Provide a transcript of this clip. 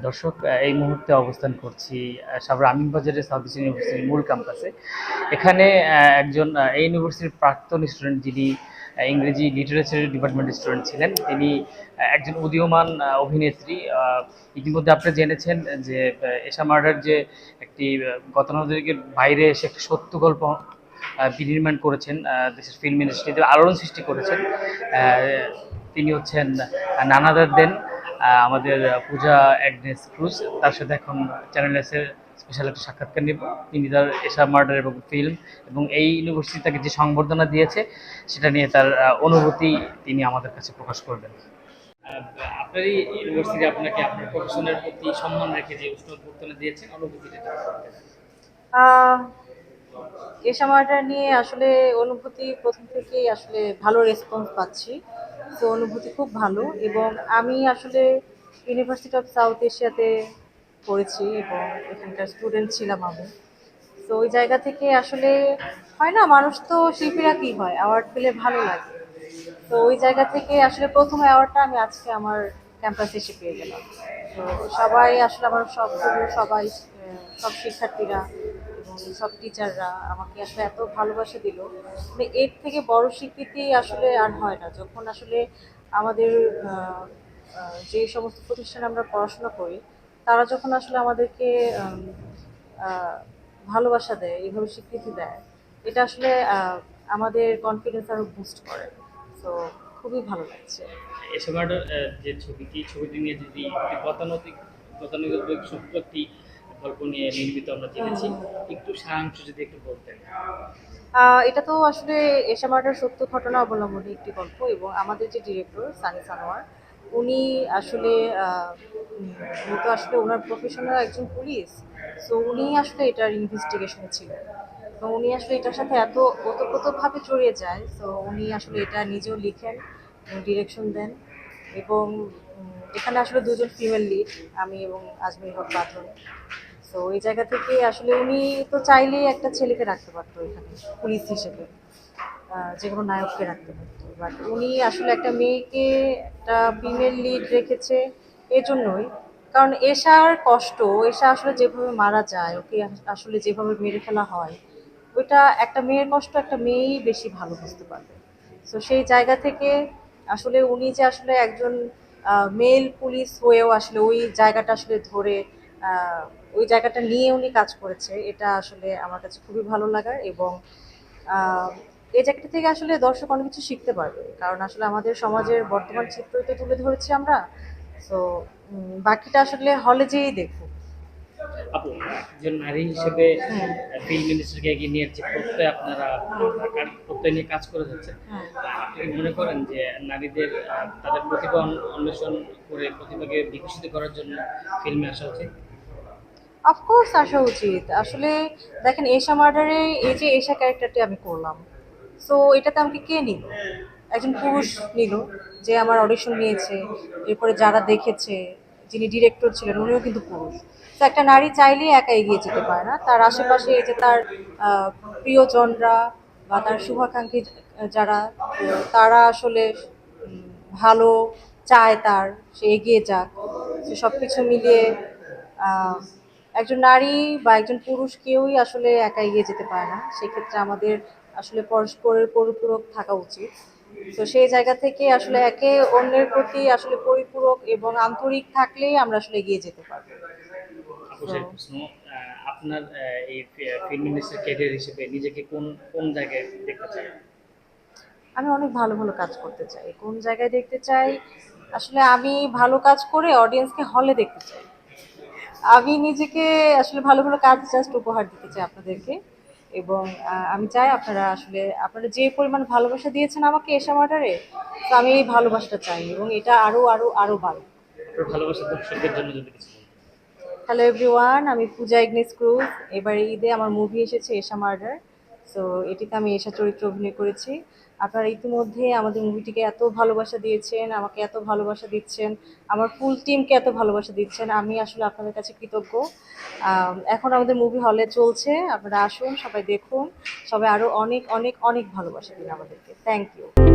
দর্শক, এই মুহূর্তে অবস্থান করছি সাভার আমিনবাজারের সাউথ ইস্ট ইউনিভার্সিটির মূল ক্যাম্পাসে। এখানে একজন এই ইউনিভার্সিটির প্রাক্তন স্টুডেন্ট, যিনি ইংরেজি লিটারেচার ডিপার্টমেন্টের স্টুডেন্ট ছিলেন, তিনি একজন উদীয়মান অভিনেত্রী। ইতিমধ্যে আপনি জেনেছেন যে এশা মার্ডার যে একটি গতানুগতিকের বাইরে এসে একটি সত্য গল্প বিনির্মাণ করেছেন, দেশের ফিল্ম ইন্ডাস্ট্রিতে আলোড়ন সৃষ্টি করেছেন। তিনি হচ্ছেন নানাদার দেন, আমাদের পূজা অ্যাগনেস ক্রুজ। তার সাথে এখন চ্যানেল এসের স্পেশাল একটা সাক্ষাৎকার নেব। তিনি তার এশা মার্ডার এবং ফিল্ম এবং এই ইউনিভার্সিটি তাকে যে সংবর্ধনা দিয়েছে সেটা নিয়ে তার অনুভূতি তিনি আমাদের কাছে প্রকাশ করবেন। আপনারই ইউনিভার্সিটি আপনাকে আপনার প্রফেশনের প্রতি সম্মান রেখে যে উষ্ণ অভ্যর্থনা দিয়েছেন, অনুভূতিটা আহ এ সময়টা নিয়ে আসলে অনুভূতি প্রথম থেকেই আসলে ভালো রেসপন্স পাচ্ছি। তো অনুভূতি খুব ভালো, এবং আমি আসলে ইউনিভার্সিটি অফ সাউথ এশিয়াতে পড়েছি এবং এখানকার স্টুডেন্ট ছিলাম আমি। তো ওই জায়গা থেকে আসলে হয় না, মানুষ তো শিল্পীরা কি হয়, অ্যাওয়ার্ড পেলে ভালো লাগে। তো ওই জায়গা থেকে আসলে প্রথম অ্যাওয়ার্ডটা আমি আজকে আমার ক্যাম্পাসে এসে পেয়ে গেলাম। তো সবাই আসলে আমার সব গুরু, সবাই সব শিক্ষার্থীরা এবং সব টিচাররা আমাকে আসলে এত ভালোবাসা দিল। মানে এর থেকে বড় স্বীকৃতি আসলে আর হয় না, যখন আসলে আমাদের আহ, যে সমস্ত প্রতিষ্ঠানে আমরা পড়াশোনা করি, তারা যখন আসলে আমাদেরকে উম, আহ, ভালোবাসা দেয়, এইভাবে স্বীকৃতি দেয়, এটা আসলে আমাদের কনফিডেন্স আরো বুস্ট করে। তো খুবই ভালো লাগছে। এশা মার্ডার যে ছবিটি নিয়ে যদি একটি গতানুগতিক সত্য একটি গল্প নিয়ে নির্মিত আমরা জেনেছি, একটু সারাংশ যদি একটু বলতেন। এটা তো আসলে এশা মার্ডার সত্য ঘটনা অবলম্বনে একটি গল্প, এবং আমাদের যে ডিরেক্টর সানি সানোয়ার, উনি আসলে উনি তো আসলে ওনার প্রফেশনাল একজন পুলিশ। সো উনি আসলে এটার ইনভেস্টিগেশনে ছিলেন, এবং উনি আসলে এটার সাথে এত ওতপ্রোতভাবে জড়িয়ে যায়। সো উনি আসলে এটা নিজেও লিখেন এবং ডিরেকশন দেন। এবং এখানে আসলে দুজন ফিমেল লিড, আমি এবং আজমির হক বাঁধন। তো এই জায়গা থেকে আসলে উনি তো চাইলেই একটা ছেলেকে রাখতে পারতো এখানে পুলিশ হিসেবে, যে কোনো নায়ককে রাখতে পারতো, বাট উনি আসলে একটা মেয়েকে, একটা ফিমেল লিড রেখেছে এজন্যই। কারণ এশার কষ্ট, এশা আসলে যেভাবে মারা যায়, ওকে আসলে যেভাবে মেরে ফেলা হয়, ওইটা একটা মেয়ের কষ্ট একটা মেয়েই বেশি ভালো বুঝতে পারবে। তো সেই জায়গা থেকে আসলে উনি যে আসলে একজন মেল পুলিশ হয়েও আসলে ওই জায়গাটা আসলে ধরে, আহ, ওই জায়গাটা নিয়ে উনি কাজ করেছে, এটা আসলে আমার কাছে খুবই ভালো লাগার। এবং আহ, এই জায়গাটা থেকে আসলে দর্শক অনেক কিছু শিখতে পারবে, কারণ আসলে আমাদের সমাজের বর্তমান চিত্রই তো তুলে ধরেছি আমরা। তো বাকিটা আসলে হলে যেয়েই দেখুক। আপু, একজন নারী হিসেবে হুম। ফিল্ম ইন্ডাস্ট্রিকে এগিয়ে নিয়ে যে প্রত্যয় আপনারা প্রত্যয় নিয়ে কাজ করে যাচ্ছেন, হুম। আপনি কি মনে করেন যে নারীদের তাদের প্রতিভা অন্বেষণ করে প্রতিভাকে বিকশিত করার জন্য ফিল্মে আসা উচিত? অফকোর্স আসা উচিত। আসলে দেখেন, এশা মার্ডারে এই যে এশা ক্যারেক্টারটি আমি করলাম, সো এটাতে আমাকে কে নিল? একজন পুরুষ নিল, যে আমার অডিশন নিয়েছে, এরপরে যারা দেখেছে, যিনি ডিরেক্টর ছিলেন উনিও কিন্তু পুরুষ। তো একটা নারী চাইলেই একা এগিয়ে যেতে পারে না, তার আশেপাশে এই যে তার আহ, প্রিয়জনরা বা তার শুভাকাঙ্ক্ষী যারা, তারা আসলে উম, ভালো চায় তার, সে এগিয়ে যাক। সে সব কিছু মিলিয়ে আহ, একজন নারী বা একজন পুরুষ কেউই আসলে একা এগিয়ে যেতে পারে না, সেক্ষেত্রে আমাদের আসলে পরস্পরের পরিপূরক থাকা উচিত। তো সেই জায়গা থেকে আসলে একে অন্যের প্রতি আসলে পরিপূরক এবং আন্তরিক থাকলেই আমরা আসলে এগিয়ে যেতে পারবো। আপু, তো সেই প্রশ্ন, আপনার এই ফিল্ম ইন্ডাস্ট্রির ক্যারিয়ার হিসেবে নিজেকে কোন কোন জায়গায় দেখতে চান? আমি অনেক ভালো ভালো কাজ করতে চাই। কোন জায়গায় দেখতে চাই? আসলে আমি ভালো কাজ করে অডিয়েন্সকে হলে দেখতে চাই। আমি নিজেকে আসলে ভালো ভালো কাজ জাস্ট উপহার দিতে চাই আপনাদেরকে। এবং আমি চাই আপনারা আসলে, আপনারা যে পরিমাণ ভালোবাসা দিয়েছেন আমাকে এশা মার্ডারে, তো আমি এই ভালোবাসাটা চাই এবং এটা আরো আরো আরো বাড়ুক। আপনার ভালোবাসার দর্শকদের জন্য যদি কিছু বলতেন। হ্যালো এভরিওয়ান, আমি পূজা ইগনিস ক্রুজ। এবারে ঈদে আমার মুভি এসেছে এশা মার্ডার। সো এটিতে আমি এশা চরিত্রে অভিনয় করেছি। আপনারা ইতিমধ্যে আমাদের মুভিটিকে এত ভালোবাসা দিয়েছেন, আমাকে এত ভালোবাসা দিচ্ছেন, আমার ফুল টিমকে এত ভালোবাসা দিচ্ছেন, আমি আসলে আপনাদের কাছে কৃতজ্ঞ। এখন আমাদের মুভি হলে চলছে, আপনারা আসুন, সবাই দেখুন, সবাই আরও অনেক অনেক অনেক ভালোবাসা দিন আমাদেরকে। Thank you.